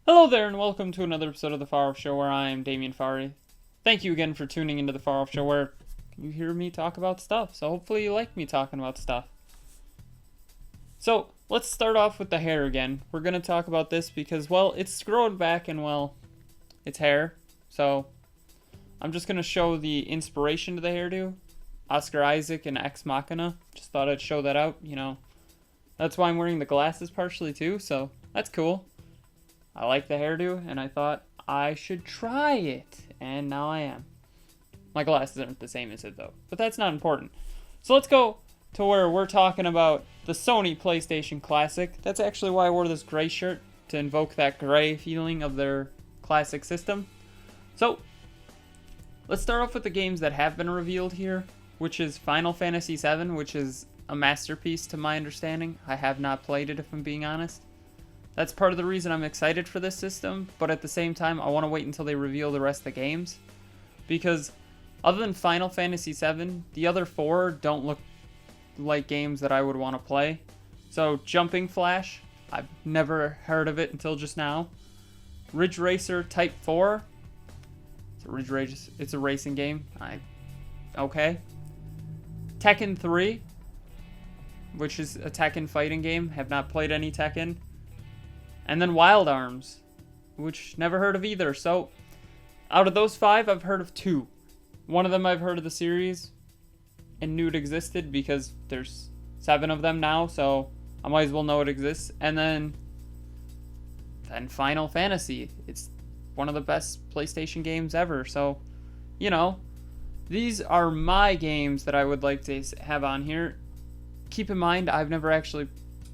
Hello there, and welcome to another episode of the Farr Show, where I am Damien Farr. Thank you again for tuning into the Farr Show, where you hear me talk about stuff. So hopefully you like me talking about stuff. So let's start off with the hair again. We're gonna talk about this because, well, it's growing back and, well, it's hair. So I'm just gonna show the inspiration to the hairdo. Oscar Isaac and Ex Machina. Just thought I'd show that out. That's why I'm wearing the glasses partially too. So that's cool. I like the hairdo, and I thought I should try it, and now I am. My glasses aren't the same as it, though, but that's not important. So let's go to where we're talking about the Sony PlayStation Classic. That's actually why I wore this gray shirt, to invoke that gray feeling of their classic system. So let's start off with the games that have been revealed here, which is Final Fantasy VII, which is a masterpiece to my understanding. I have not played it, if I'm being honest. That's part of the reason I'm excited for this system, but at the same time, I want to wait until they reveal the rest of the games. Because other than Final Fantasy VII, the other four don't look like games that I would want to play. So, Jumping Flash, I've never heard of it until just now. Ridge Racer Type 4, it's a racing game. Okay. Tekken 3, which is a Tekken fighting game. Have not played any Tekken. And then Wild Arms, which never heard of either. So, out of those five, I've heard of two. One of them I've heard of the series and knew it existed because there's 7 of them now, so I might as well know it exists. And then Final Fantasy. It's one of the best PlayStation games ever. So, these are my games that I would like to have on here. Keep in mind, I've never actually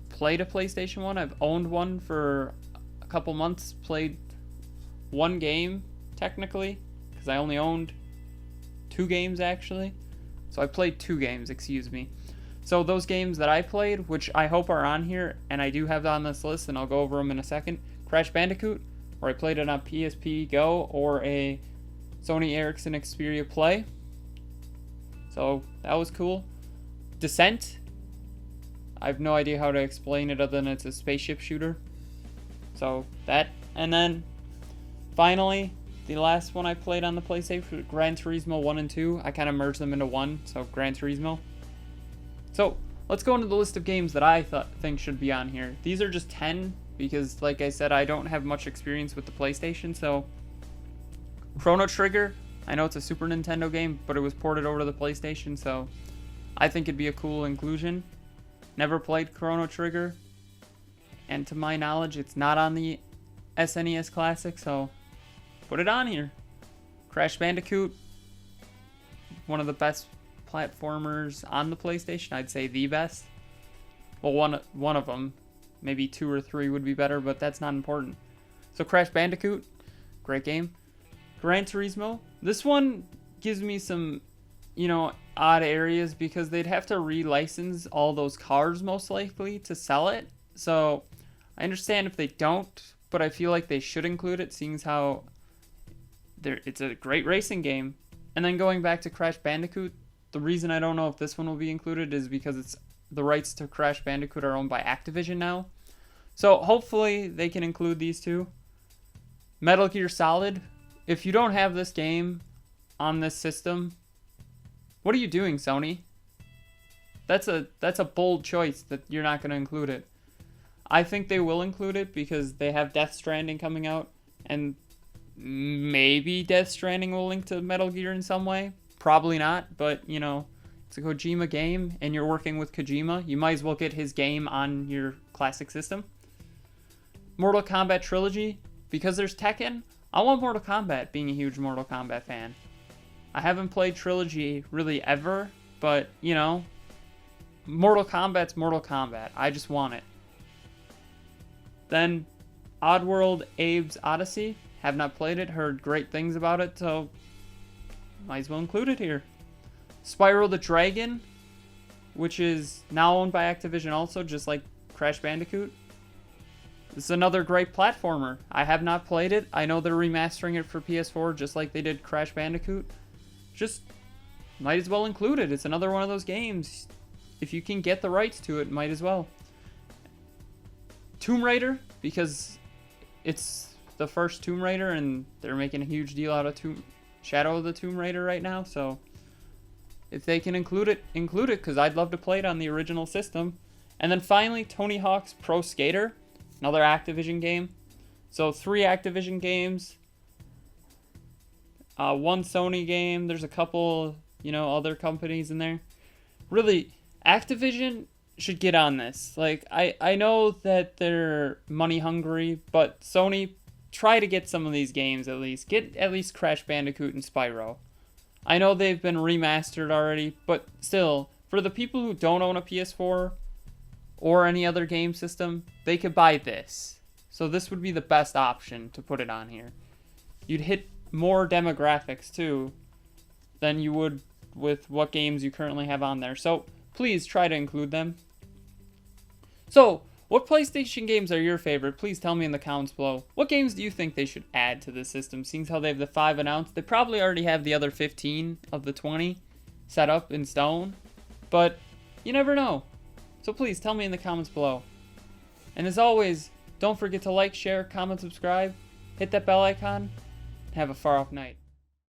played a PlayStation 1. I've owned one for a couple months, played one game technically, because I only owned 2 games actually. So I played 2 games, excuse me. So those games that I played, which I hope are on here, and I do have on this list, and I'll go over them in a second. Crash Bandicoot, where I played it on PSP Go or a Sony Ericsson Xperia Play. So that was cool. Descent, I have no idea how to explain it other than it's a spaceship shooter. So that. And then finally, the last one I played on the PlayStation, Gran Turismo 1 and 2. I kind of merged them into one, so Gran Turismo. So let's go into the list of games that I think should be on here. These are just 10 because, like I said, I don't have much experience with the PlayStation. So Chrono Trigger, I know it's a Super Nintendo game, but it was ported over to the PlayStation, so I think it'd be a cool inclusion. Never played Chrono Trigger, and to my knowledge, it's not on the SNES Classic, so put it on here. Crash Bandicoot, one of the best platformers on the PlayStation. I'd say the best. Well, one of them, maybe 2 or 3 would be better, but that's not important. So Crash Bandicoot, great game. Gran Turismo, this one gives me some, odd areas because they'd have to relicense all those cars most likely to sell it. So I understand if they don't, but I feel like they should include it, seeing as how it's a great racing game. And then going back to Crash Bandicoot, the reason I don't know if this one will be included is because the rights to Crash Bandicoot are owned by Activision now. So hopefully they can include these two. Metal Gear Solid, if you don't have this game on this system, what are you doing, Sony? That's a bold choice that you're not going to include it. I think they will include it because they have Death Stranding coming out, and maybe Death Stranding will link to Metal Gear in some way. Probably not, but it's a Kojima game, and you're working with Kojima. You might as well get his game on your classic system. Mortal Kombat Trilogy, because there's Tekken, I want Mortal Kombat, being a huge Mortal Kombat fan. I haven't played Trilogy really ever, but, Mortal Kombat's Mortal Kombat. I just want it. Then, Oddworld Abe's Odyssey. Have not played it, heard great things about it, so might as well include it here. Spyro the Dragon, which is now owned by Activision also, just like Crash Bandicoot. This is another great platformer. I have not played it. I know they're remastering it for PS4 just like they did Crash Bandicoot. Just might as well include it. It's another one of those games. If you can get the rights to it, might as well. Tomb Raider, because it's the first Tomb Raider, and they're making a huge deal out of Shadow of the Tomb Raider right now. So if they can include it, because I'd love to play it on the original system. And then finally, Tony Hawk's Pro Skater, another Activision game. So 3 Activision games, 1 Sony game. There's a couple, other companies in there. Really, Activision should get on this. Like, I know that they're money hungry, but Sony, try to get some of these games at least. Get at least Crash Bandicoot and Spyro. I know they've been remastered already, but still, for the people who don't own a PS4 or any other game system, they could buy this. So this would be the best option to put it on here. You'd hit more demographics too than you would with what games you currently have on there. So please try to include them. So, what PlayStation games are your favorite? Please tell me in the comments below. What games do you think they should add to the system? Seeing how they have the 5 announced, they probably already have the other 15 of the 20 set up in stone. But you never know. So please tell me in the comments below. And as always, don't forget to like, share, comment, subscribe, hit that bell icon, and have a far off night.